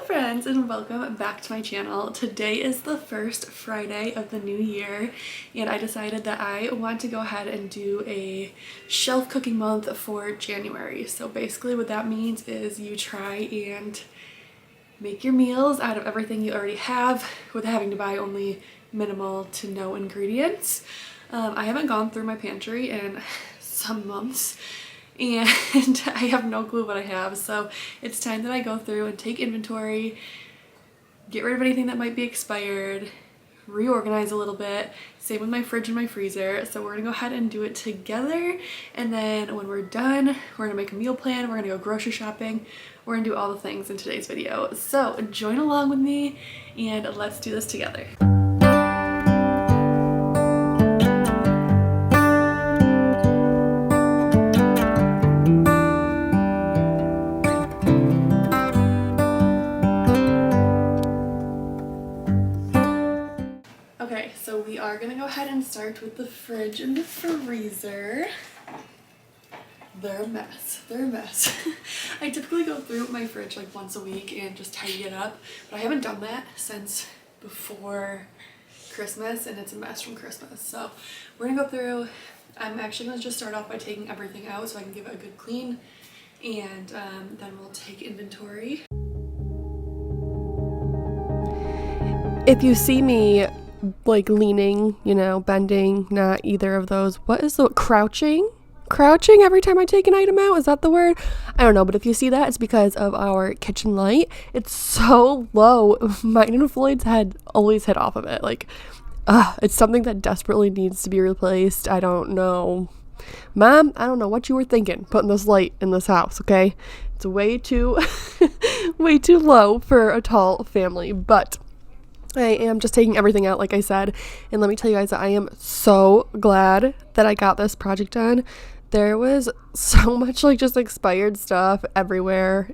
friends, and welcome back to my channel. Today is the first Friday of the new year, and I decided that I want to go ahead and do a shelf cooking month for January. So basically what that means is you try and make your meals out of everything you already have with having to buy only minimal to no ingredients. I haven't gone through my pantry in some months, and I have no clue what I have, so it's time that I go through and take inventory, get rid of anything that might be expired, reorganize a little bit. Same with my fridge and my freezer. So we're gonna go ahead and do it together, and then when we're done, we're gonna make a meal plan, we're gonna go grocery shopping, we're gonna do all the things in today's video. So join along with me and let's do this together. Okay, so we are gonna go ahead and start with the fridge and the freezer. They're a mess. They're a mess. I typically go through my fridge like once a week and just tidy it up, but I haven't done that since before Christmas, and it's a mess from Christmas. So we're gonna go through. I'm actually gonna just start off by taking everything out so I can give it a good clean, and then we'll take inventory. If you see me like leaning, bending, not either of those. What is the crouching every time I take an item out? Is that the word? I don't know, but if you see that, it's because of our kitchen light. It's so low. Mine and Floyd's head always hit off of it. It's something that desperately needs to be replaced. I don't know. Mom, I don't know what you were thinking putting this light in this house, okay? It's way too way too low for a tall family, but I am just taking everything out, like I said, and let me tell you guys that I am so glad that I got this project done. There was so much just expired stuff everywhere,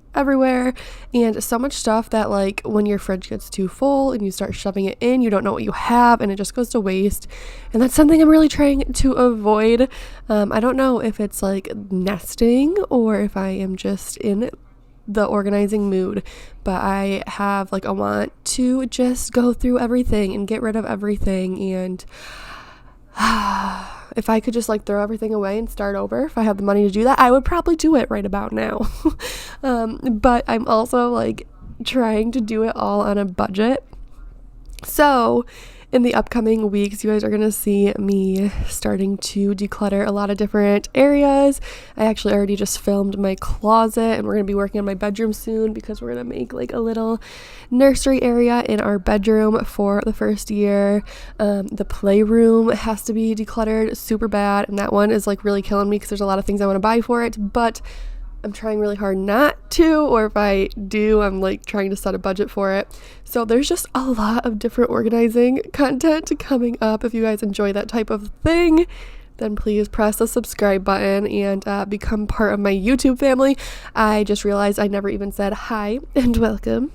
and so much stuff that when your fridge gets too full and you start shoving it in, you don't know what you have and it just goes to waste, and that's something I'm really trying to avoid. I don't know if it's nesting or if I am just in the organizing mood, but I have a want to just go through everything and get rid of everything, and if I could just throw everything away and start over, if I had the money to do that, I would probably do it right about now. But I'm also trying to do it all on a budget. So in the upcoming weeks, you guys are going to see me starting to declutter a lot of different areas. I actually already just filmed my closet, and we're going to be working on my bedroom soon because we're going to make a little nursery area in our bedroom for the first year. The playroom has to be decluttered super bad, and that one is really killing me because there's a lot of things I want to buy for it, but I'm trying really hard not to, or if I do, I'm trying to set a budget for it. So there's just a lot of different organizing content coming up. If you guys enjoy that type of thing, then please press the subscribe button and become part of my YouTube family. I just realized I never even said hi and welcome.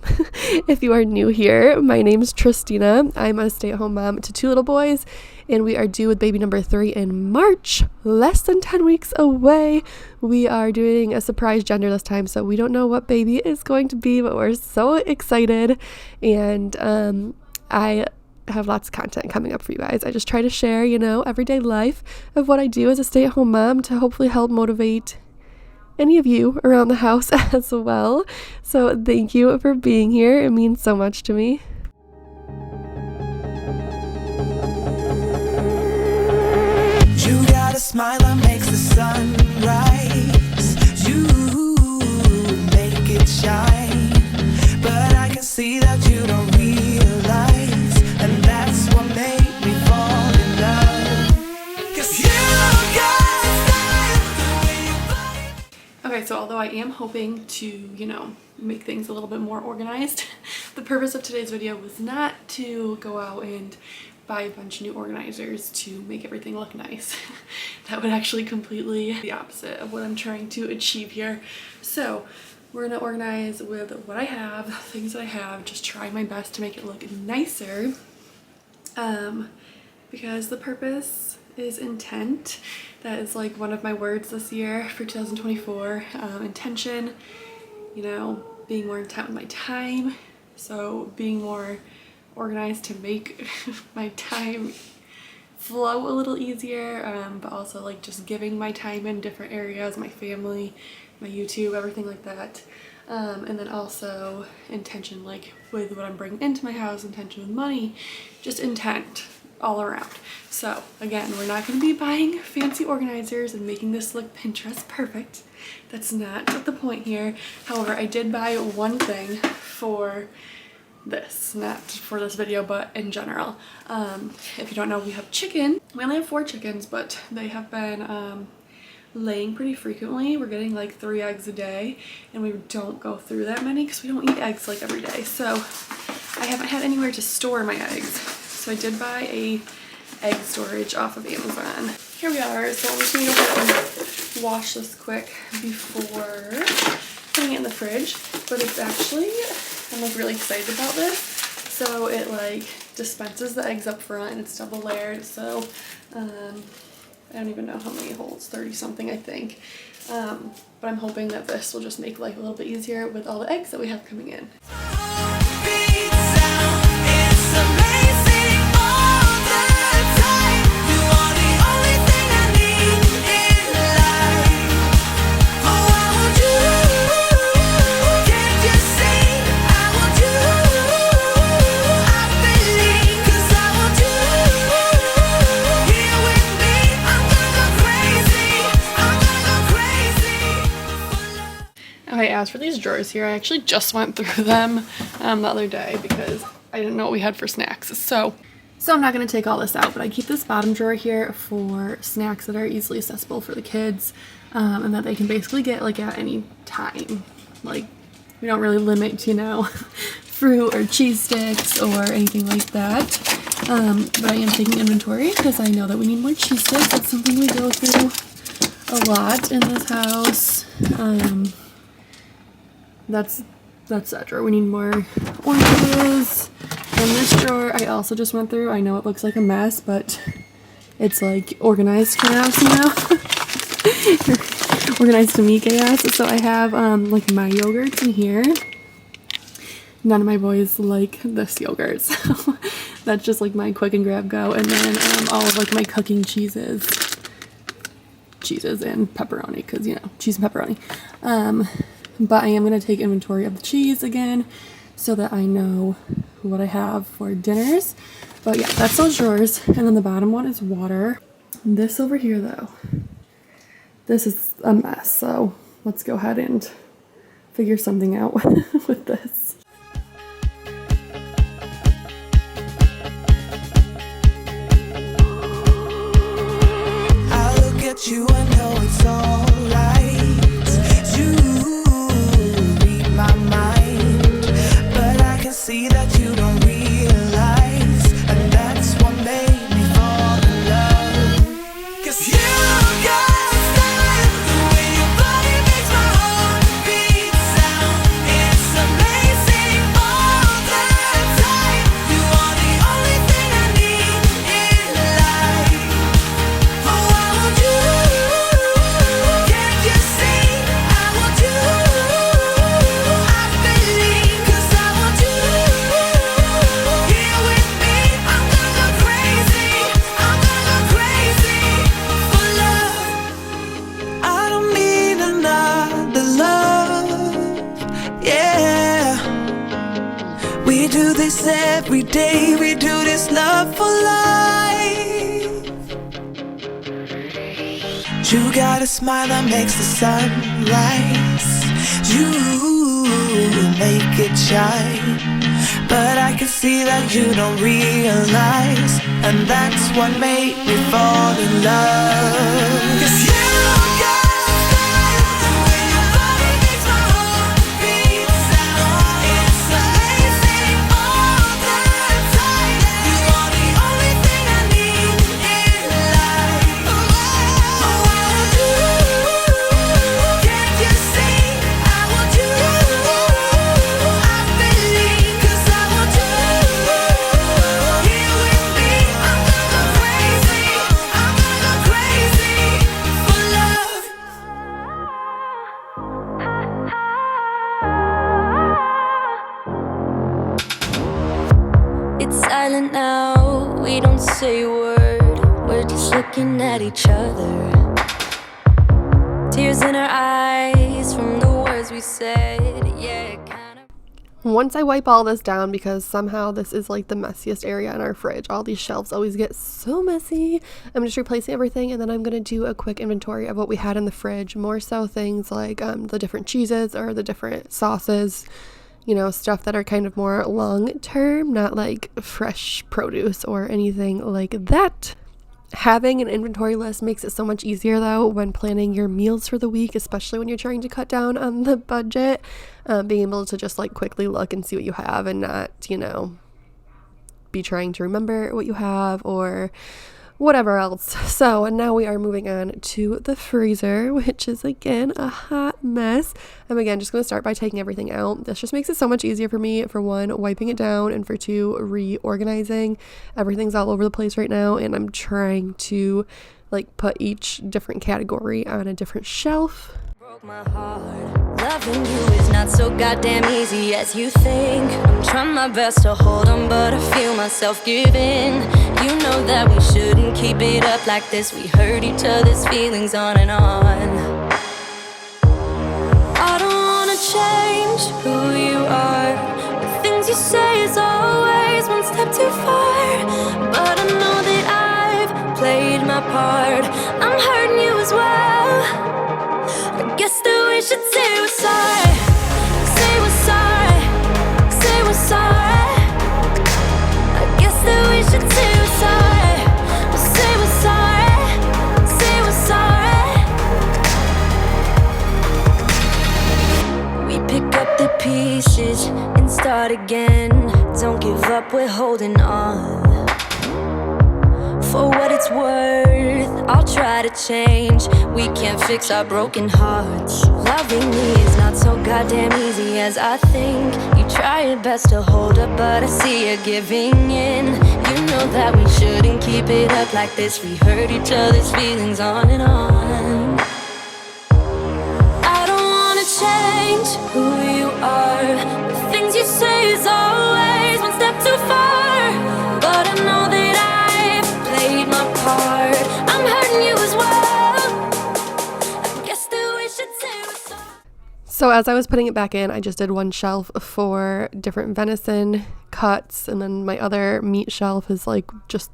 If you are new here, my name is Tristina. I'm a stay-at-home mom to 2 little boys, and we are due with baby number 3 in March, less than 10 weeks away. We are doing a surprise gender this time, so we don't know what baby is going to be, but we're so excited, and I have lots of content coming up for you guys. I just try to share, everyday life of what I do as a stay-at-home mom to hopefully help motivate any of you around the house as well. So thank you for being here. It means so much to me. You got a smile that makes the sun rise. You make it shine, but I can see that you don't realize, and that's what made me fall in love. 'Cause you got style the way you play. Okay, so although I am hoping to, make things a little bit more organized, the purpose of today's video was not to go out and buy a bunch of new organizers to make everything look nice. That would actually completely be the opposite of what I'm trying to achieve here. So we're gonna organize with what I have, things that I have, just try my best to make it look nicer, because the purpose is intent. That is one of my words this year for 2024. Intention, being more intent with my time, So being more organized to make my time flow a little easier, but also like just giving my time in different areas, my family, my YouTube, everything like that. And then also intention, like with what I'm bringing into my house, intention with money, just intent all around. So again, we're not going to be buying fancy organizers and making this look Pinterest perfect. That's not the point here. However, I did buy one thing for this, not for this video, but in general. If you don't know, we have chicken. We only have 4 chickens, but they have been laying pretty frequently. We're getting like 3 eggs a day, and we don't go through that many because we don't eat eggs like every day. So I haven't had anywhere to store my eggs. So I did buy a egg storage off of Amazon. Here we are. So I'm just gonna go ahead and wash this quick before putting it in the fridge. But it's actually, I'm like really excited about this. So it like dispenses the eggs up front and it's double layered. So I don't even know how many it holds, 30 something I think. But I'm hoping that this will just make life a little bit easier with all the eggs that we have coming in. Okay, as for these drawers here, I actually just went through them the other day because I didn't know what we had for snacks. So I'm not going to take all this out, but I keep this bottom drawer here for snacks that are easily accessible for the kids, and that they can basically get like at any time. Like, we don't really limit, you know, fruit or cheese sticks or anything like that. But I am taking inventory because I know that we need more cheese sticks. That's something we go through a lot in this house. That's that drawer. We need more oranges. And this drawer I also just went through. I know it looks like a mess, but it's like organized chaos, you know? Organized to me chaos. So I have like my yogurts in here. None of my boys like this yogurt, so that's just like my quick and grab go. And then all of like my cooking cheeses and pepperoni, because you know, cheese and pepperoni. But I am going to take inventory of the cheese again so that I know what I have for dinners. But yeah, that's those drawers. And then the bottom one is water. This over here though, this is a mess. So let's go ahead and figure something out with this. I look at you, I know it's alright. You read my mind, but I can see that you don't realize, and that's what made me fall in love. 'Cause you got style, the way your body makes my heart beat sound. It's amazing all the time. You are the only thing I need in life. Oh, I want you. Can't you see? I want you. I believe, 'cause I want you. Here with me, I'm gonna go crazy. I'm gonna go crazy for love. I don't need another love. Yeah. We do this every day. We do this love for life. You got a smile that makes the sun rise. You make it shine, but I can see that you don't realize, and that's what made me fall in love. 'Cause you got style, the way your body makes my heart beat sound. It's amazing all the time. You are the only thing I need in life. Oh, I want you. Can't you see? I want you. I believe, 'cause I want you. Here with me, I'm gonna go crazy. I'm gonna go crazy for It's silent now, we don't say a word. We're just looking at each other. Tears in our eyes from the words we said. Yeah, kind of. Once I wipe all this down, because somehow this is like the messiest area in our fridge, all these shelves always get so messy, I'm just replacing everything, and then I'm going to do a quick inventory of what we had in the fridge, more so things like the different cheeses or the different sauces, you know, stuff that are kind of more long term, not like fresh produce or anything like that. Having an inventory list makes it so much easier though when planning your meals for the week, especially when you're trying to cut down on the budget. Being able to just like quickly look and see what you have and not, you know, be trying to remember what you have or whatever else. So now we are moving on to the freezer, which is again a hot mess. I'm again just going to start by taking everything out. This just makes it so much easier for me, for one, wiping it down, and for two, reorganizing. Everything's all over the place right now, and I'm trying to like put each different category on a different shelf. Broke my heart. Loving you is not so goddamn easy as you think. I'm trying my best to hold on, but I feel myself giving. You know that we shouldn't keep it up like this. We hurt each other's feelings on and on. I don't wanna change who you are. The things you say is always one step too far. But I know that I've played my part. I'm hurting you as well. I guess that we should say we're sorry. Say we're sorry. Say we're sorry. I guess that we should say we're sorry. We'll say we're sorry. Say we're sorry. We pick up the pieces and start again. Don't give up, we're holding on. For what it's worth, I'll try to change. We can't fix our broken hearts. Loving me is not so goddamn easy as I think. You try your best to hold up, but I see you giving in. You know that we shouldn't keep it up like this. We hurt each other's feelings on and on. I don't wanna change who you are. The things you say is always one step too far. But I know that my part. I'm hurting you as well. I guess that we should say we're sorry. So as I was putting it back in, I just did one shelf for different venison cuts, and then my other meat shelf is like just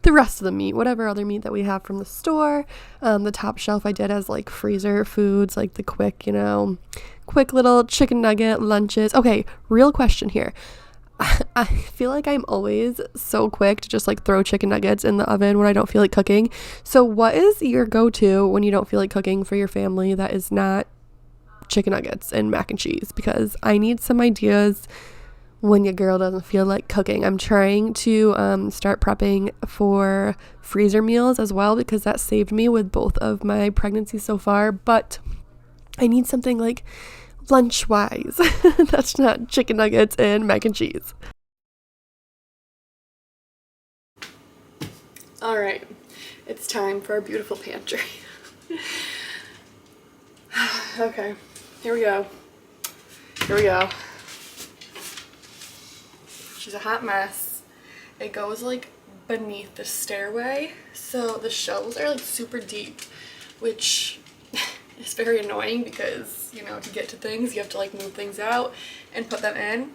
the rest of the meat, whatever other meat that we have from the store. The top shelf I did as like freezer foods, like the quick, you know, quick little chicken nugget lunches. Okay, real question here. I feel like I'm always so quick to just like throw chicken nuggets in the oven when I don't feel like cooking. So what is your go-to when you don't feel like cooking for your family that is not chicken nuggets and mac and cheese? Because I need some ideas when your girl doesn't feel like cooking. I'm trying to start prepping for freezer meals as well, because that saved me with both of my pregnancies so far. But I need something like lunch wise that's not chicken nuggets and mac and cheese. All right, it's time for our beautiful pantry. Okay, here we go. She's a hot mess. It goes like beneath the stairway, so the shelves are like super deep, which is very annoying because, you know, to get to things you have to like move things out and put them in.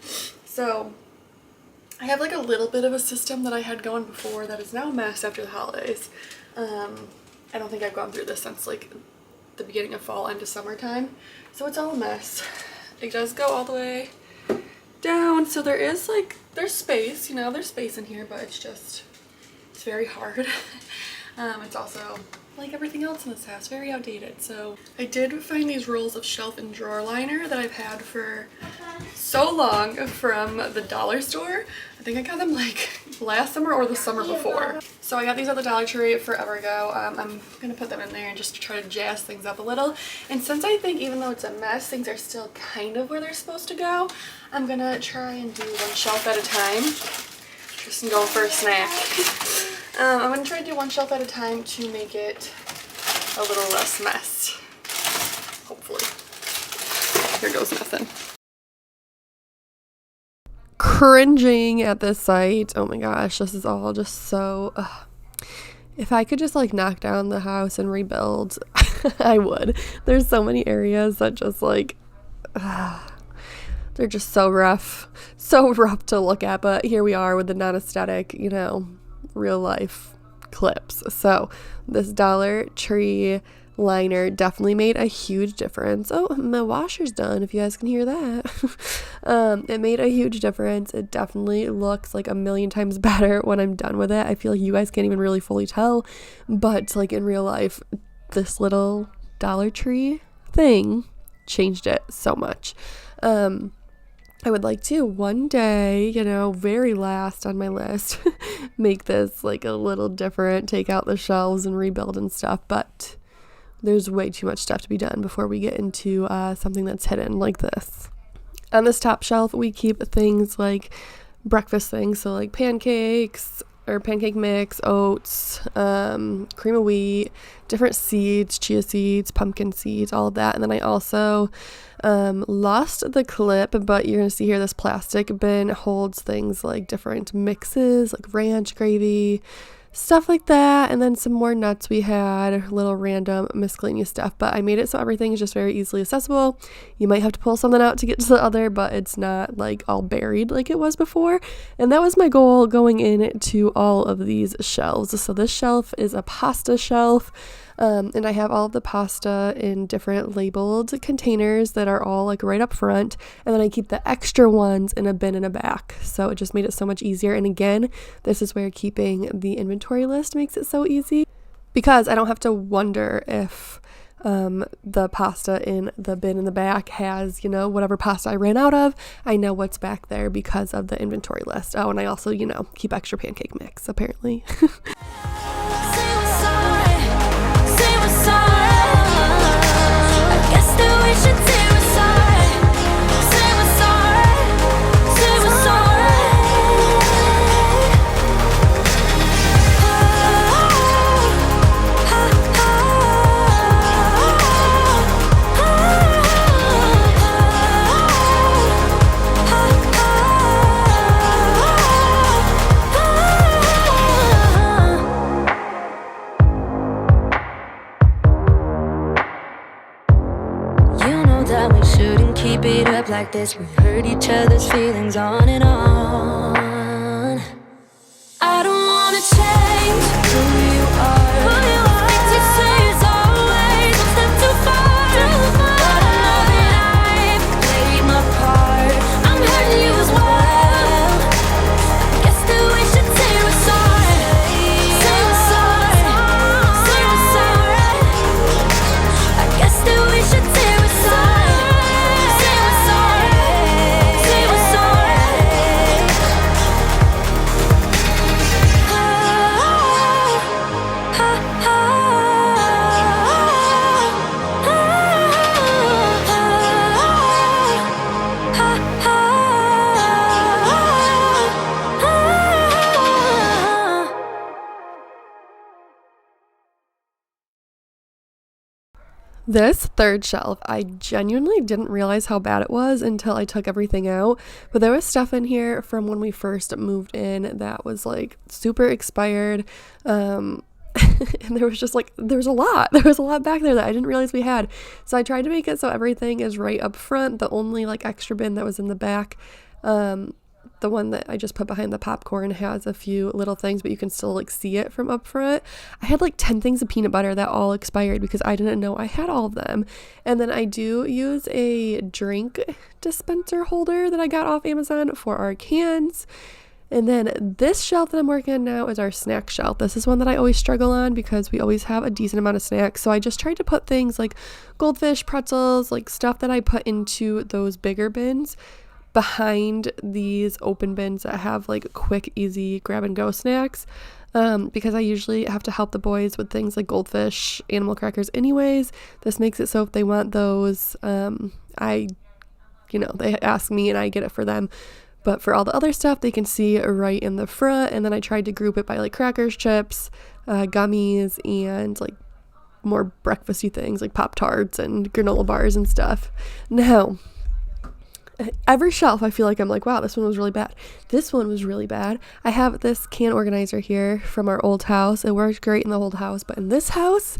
So I have like a little bit of a system that I had going before that is now a mess after the holidays. I don't think I've gone through this since like the beginning of fall into summertime, so it's all a mess. It does go all the way down, so there's space, you know, there's space in here, but it's very hard. It's also, like everything else in this house, very outdated. So I did find these rolls of shelf and drawer liner that I've had for so long from the dollar store. I think I got them like last summer or the summer before. So I got these at the Dollar Tree forever ago. I'm gonna put them in there and just try to jazz things up a little. And since I think even though it's a mess, things are still kind of where they're supposed to go, I'm gonna try and do one shelf at a time. Just going for a snack. I'm gonna try to do one shelf at a time to make it a little less mess. Hopefully. Here goes nothing. cringing at this site. Oh my gosh, this is all just so if I could just like knock down the house and rebuild, I would. There's so many areas that just like they're just so rough to look at, but here we are with the non-aesthetic, real life clips. So this Dollar Tree liner definitely made a huge difference. Oh, my washer's done, if you guys can hear that. It made a huge difference. It definitely looks like a million times better when I'm done with it. I feel like you guys can't even really fully tell, but like in real life, this little Dollar Tree thing changed it so much. I would like to one day, very last on my list, make this like a little different, take out the shelves and rebuild and stuff, but there's way too much stuff to be done before we get into something that's hidden like this. On this top shelf, we keep things like breakfast things, so like pancakes or pancake mix, oats, cream of wheat, different seeds, chia seeds, pumpkin seeds, all of that. And then I also lost the clip, but you're gonna see here this plastic bin holds things like different mixes, like ranch gravy, stuff like that, and then some more nuts we had, little random miscellaneous stuff, but I made it so everything is just very easily accessible. You might have to pull something out to get to the other, but it's not like all buried like it was before, and that was my goal going into all of these shelves. So this shelf is a pasta shelf, and I have all of the pasta in different labeled containers that are all like right up front, and then I keep the extra ones in a bin in the back, so it just made it so much easier. And again, this is where keeping the inventory list makes it so easy, because I don't have to wonder if the pasta in the bin in the back has, whatever pasta I ran out of. I know what's back there because of the inventory list. Oh, and I also, keep extra pancake mix, apparently. Keep it up like this. We hurt each other's feelings on and on. I don't wanna change who you are. Things you say is always one step too far. But I know that I've played my part. I'm hurting you as well. Guess that we should say we're sorry. Say we're sorry. Say we're sorry. I guess that we should say we're sorry. This third shelf, I genuinely didn't realize how bad it was until I took everything out, but there was stuff in here from when we first moved in that was like super expired, and there was a lot back there that I didn't realize we had. So I tried to make it so everything is right up front. The only like extra bin that was in the back, the one that I just put behind the popcorn, has a few little things, but you can still like see it from up front. I had like 10 things of peanut butter that all expired because I didn't know I had all of them. And then I do use a drink dispenser holder that I got off Amazon for our cans. And then this shelf that I'm working on now is our snack shelf. This is one that I always struggle on because we always have a decent amount of snacks. So I just tried to put things like goldfish, pretzels, like stuff that I put into those bigger bins behind these open bins that have like quick, easy grab and go snacks, because I usually have to help the boys with things like goldfish, animal crackers anyways. This makes it so if they want those, they ask me and I get it for them. But for all the other stuff, they can see right in the front. And then I tried to group it by like crackers, chips, gummies, and like more breakfasty things like Pop-Tarts and granola bars and stuff. Now, every shelf I feel like I'm like, wow, this one was really bad. This one was really bad. I have this can organizer here from our old house. It worked great in the old house, but in this house,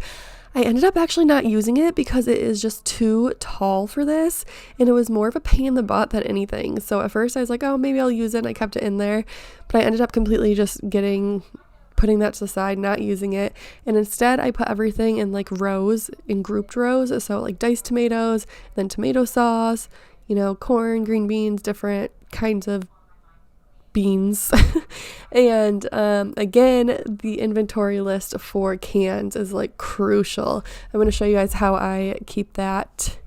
I ended up actually not using it because it is just too tall for this, and it was more of a pain in the butt than anything. So at first I was like, oh, maybe I'll use it, and I kept it in there, but I ended up completely just putting that to the side, not using it, and instead I put everything in like rows, in grouped rows. So like diced tomatoes, then tomato sauce, corn, green beans, different kinds of beans. And again, the inventory list for cans is like crucial. I'm going to show you guys how I keep that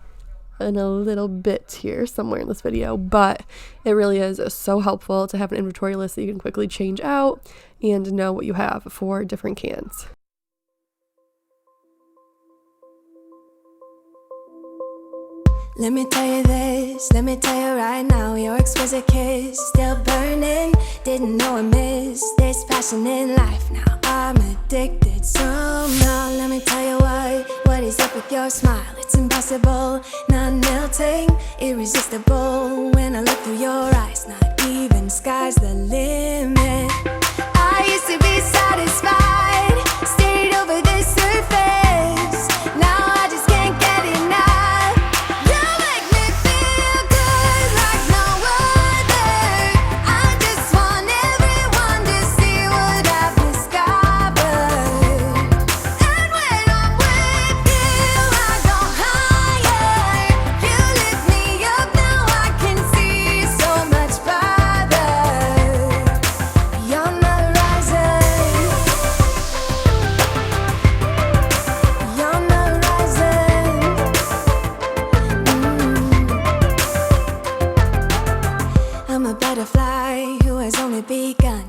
in a little bit here somewhere in this video, but it really is so helpful to have an inventory list that you can quickly change out and know what you have for different cans. Let me tell you this, let me tell you right now, your exquisite kiss still burning. Didn't know I missed this passion in life. Now I'm addicted somehow. Let me tell you what is up with your smile. It's impossible, not melting, irresistible. When I look through your eyes, not even sky's the limit. I used to be satisfied, stayed over the surface. Now I just can't get enough.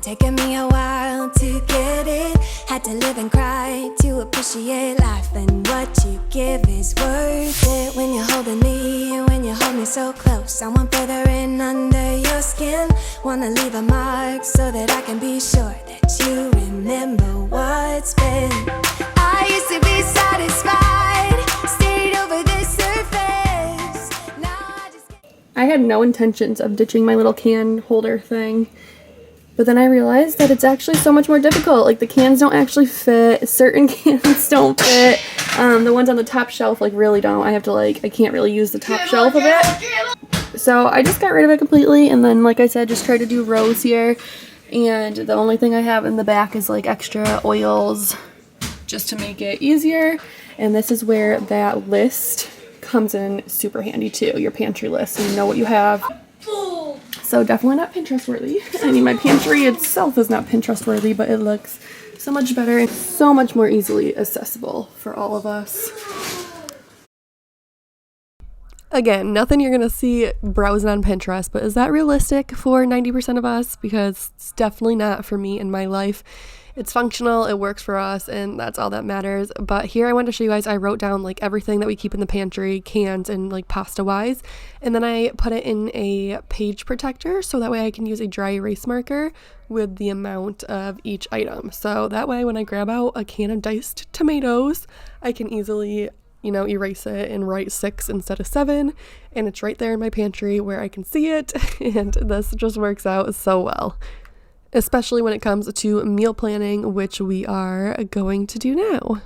Taking me a while to get it. Had to live and cry to appreciate life, and what you give is worth it. When you're holding me, when you hold me so close, I want further in under your skin. Wanna leave a mark so that I can be sure that you remember what's been. I used to be satisfied, stayed over the surface. Now I had no intentions of ditching my little can holder thing. But then I realized that it's actually so much more difficult. Like, the cans don't actually fit. Certain cans don't fit. The ones on the top shelf, like, really don't. I can't really use the top shelf of it. So I just got rid of it completely. And then, like I said, just try to do rows here. And the only thing I have in the back is, like, extra oils just to make it easier. And this is where that list comes in super handy, too. Your pantry list. So you know what you have. So definitely not Pinterest worthy. I mean, my pantry itself is not Pinterest worthy, but it looks so much better and so much more easily accessible for all of us. Again, nothing you're gonna see browsing on Pinterest, but is that realistic for 90% of us? Because it's definitely not for me in my life. It's functional, it works for us, and that's all that matters. But here I wanted to show you guys, I wrote down like everything that we keep in the pantry, cans and like pasta wise, and then I put it in a page protector so that way I can use a dry erase marker with the amount of each item. So that way when I grab out a can of diced tomatoes, I can easily erase it and write 6 instead of 7, and it's right there in my pantry where I can see it, and this just works out so well. Especially when it comes to meal planning, which we are going to do now.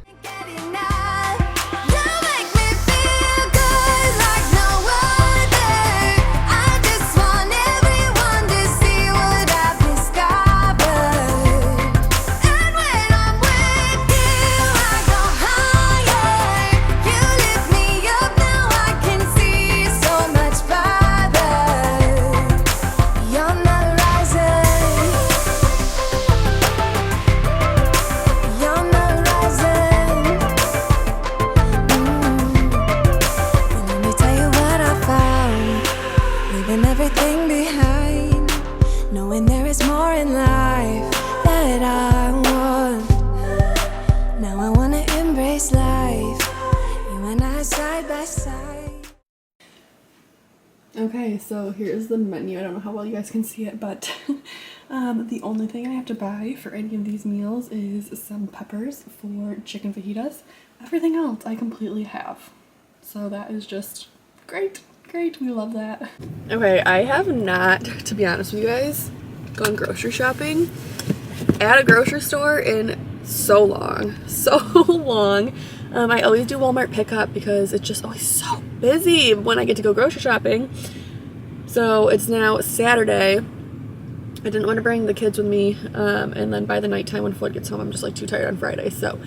Okay, so here's the menu. I don't know how well you guys can see it, but the only thing I have to buy for any of these meals is some peppers for chicken fajitas. Everything else I completely have. So that is just great. Great, we love that. Okay, I have not, to be honest with you guys, gone grocery shopping at a grocery store in so long. So long. I always do Walmart pickup because it's just always so busy when I get to go grocery shopping. So it's now Saturday. I didn't want to bring the kids with me, and then by the nighttime when Floyd gets home, I'm just like too tired on Friday. So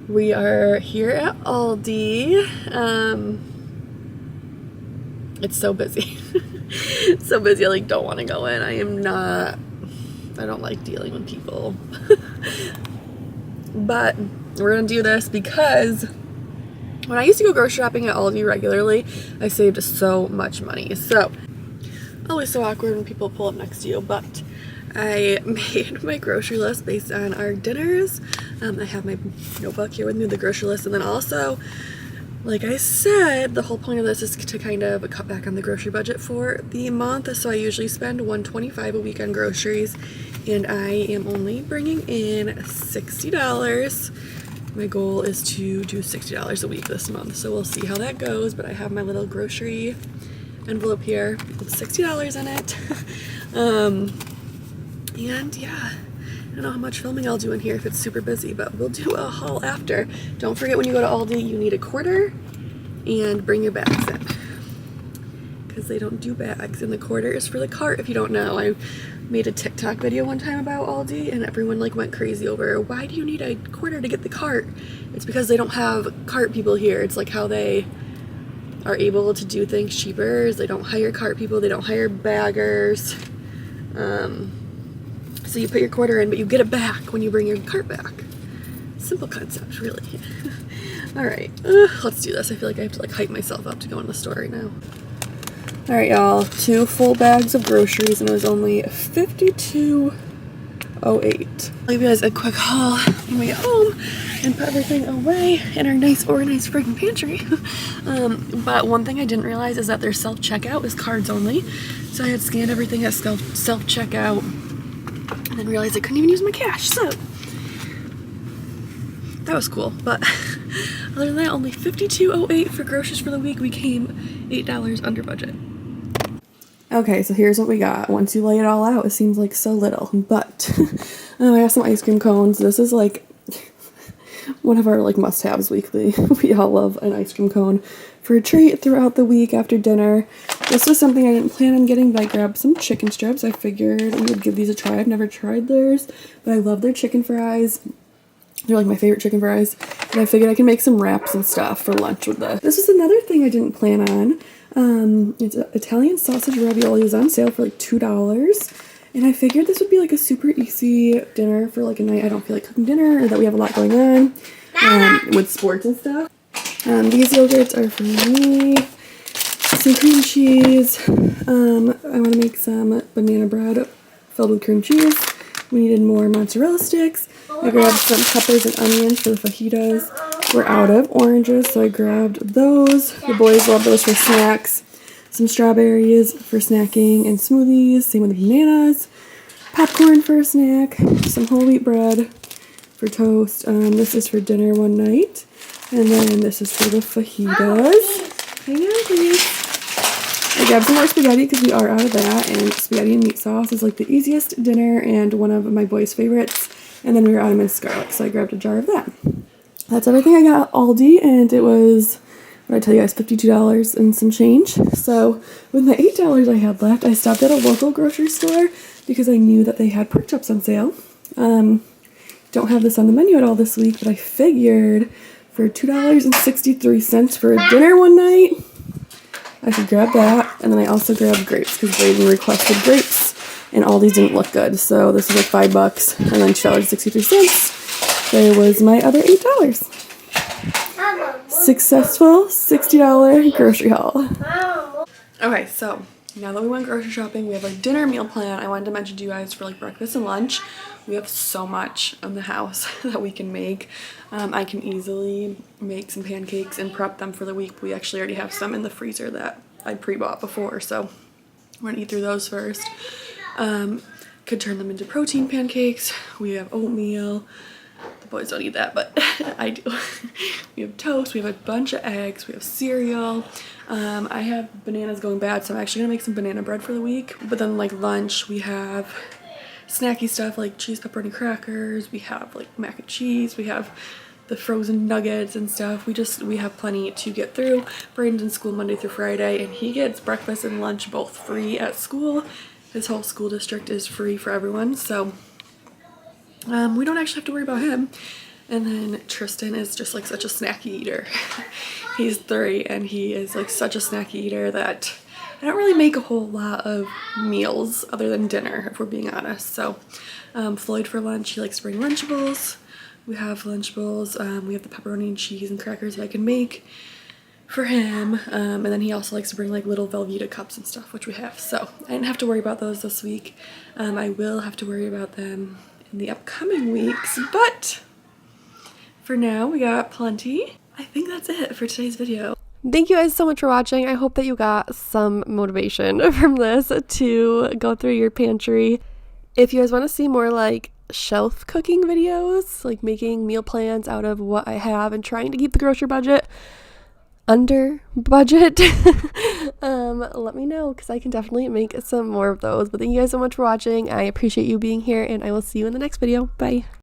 we are here at Aldi. It's so busy. So busy, I like don't want to go in. I don't like dealing with people. But we're gonna do this because when I used to go grocery shopping at Aldi regularly, I saved so much money. So always so awkward when people pull up next to you, but I made my grocery list based on our dinners. I have my notebook here with me, the grocery list, and then also, like I said, the whole point of this is to kind of cut back on the grocery budget for the month. So I usually spend $125 a week on groceries, and I am only bringing in $60. My goal is to do $60 a week this month, so we'll see how that goes. But I have my little grocery envelope here with $60 in it. And yeah, I don't know how much filming I'll do in here if it's super busy, but we'll do a haul after. Don't forget, when you go to Aldi, you need a quarter and bring your bags in, because they don't do bags, and the quarter is for the cart if you don't know. I made a TikTok video one time about Aldi, and everyone like went crazy over, why do you need a quarter to get the cart? It's because they don't have cart people here. It's like how they are able to do things cheaper is they don't hire cart people, they don't hire baggers. So you put your quarter in, but you get it back when you bring your cart back. Simple concept, really. All right, let's do this. I feel like I have to like hype myself up to go in the store right now. All right, y'all, 2 full bags of groceries, and it was only $52.08. I'll give you guys a quick haul when we get home and put everything away in our nice organized friggin' pantry. But one thing I didn't realize is that their self-checkout is cards only. So I had scanned everything at self-checkout and then realized I couldn't even use my cash. So that was cool. But other than that, only $52.08 for groceries for the week. We came $8 under budget. Okay, so here's what we got. Once you lay it all out, it seems like so little, but I have some ice cream cones. This is like one of our like must-haves weekly. We all love an ice cream cone for a treat throughout the week after dinner. This was something I didn't plan on getting, but I grabbed some chicken strips. I figured we would give these a try. I've never tried theirs, but I love their chicken fries. They're like my favorite chicken fries, and I figured I can make some wraps and stuff for lunch with this. This was another thing I didn't plan on. It's Italian sausage ravioli. It was on sale for like $2, and I figured this would be like a super easy dinner for like a night I don't feel like cooking dinner, or that we have a lot going on with sports and stuff. These yogurts are for me. Some cream cheese. I want to make some banana bread filled with cream cheese. We needed more mozzarella sticks. I grabbed some peppers and onions for the fajitas. We're out of oranges, so I grabbed those. The boys love those for snacks. Some strawberries for snacking and smoothies. Same with the bananas. Popcorn for a snack. Some whole wheat bread for toast. This is for dinner one night. And then this is for the fajitas. Hang on, please. I grabbed some more spaghetti because we are out of that, and spaghetti and meat sauce is like the easiest dinner and one of my boys' favorites. And then we were out of minced garlic, so I grabbed a jar of that. That's everything I got at Aldi, and it was, what did I tell you guys, $52 and some change. So with the $8 I had left, I stopped at a local grocery store because I knew that they had pork chops on sale. Don't have this on the menu at all this week, but I figured for $2.63 for a dinner one night, I should grab that. And then I also grabbed grapes because Brayden requested grapes, and Aldi didn't look good. So this was like $5 and then $2.63. There was my other $8. Successful $60 grocery haul. Okay, so now that we went grocery shopping, we have our dinner meal plan. I wanted to mention to you guys for like breakfast and lunch, we have so much in the house that we can make. I can easily make some pancakes and prep them for the week. We actually already have some in the freezer that I pre-bought before, so we're gonna eat through those first. Could turn them into protein pancakes. We have oatmeal. The boys don't eat that, but I do. We have toast, we have a bunch of eggs, we have cereal. I have bananas going bad, so I'm actually gonna make some banana bread for the week. But then like lunch, we have snacky stuff like cheese pepperoni crackers, we have like mac and cheese, we have the frozen nuggets and stuff. We have plenty to get through. Brayden's in school Monday through Friday, and he gets breakfast and lunch both free at school. His whole school district is free for everyone, so we don't actually have to worry about him. And then Tristan is just like such a snacky eater. He's 3 and he is like such a snacky eater that I don't really make a whole lot of meals other than dinner, if we're being honest. So Floyd for lunch, he likes to bring Lunchables. We have Lunchables. We have the pepperoni and cheese and crackers that I can make for him. And then he also likes to bring like little Velveeta cups and stuff, which we have. So I didn't have to worry about those this week. I will have to worry about them in the upcoming weeks, but for now we got plenty. I think that's it for today's video. Thank you guys so much for watching. I hope that you got some motivation from this to go through your pantry. If you guys want to see more like shelf cooking videos, like making meal plans out of what I have and trying to keep the grocery budget under budget, let me know, because I can definitely make some more of those. But thank you guys so much for watching. I appreciate you being here, and I will see you in the next video. Bye.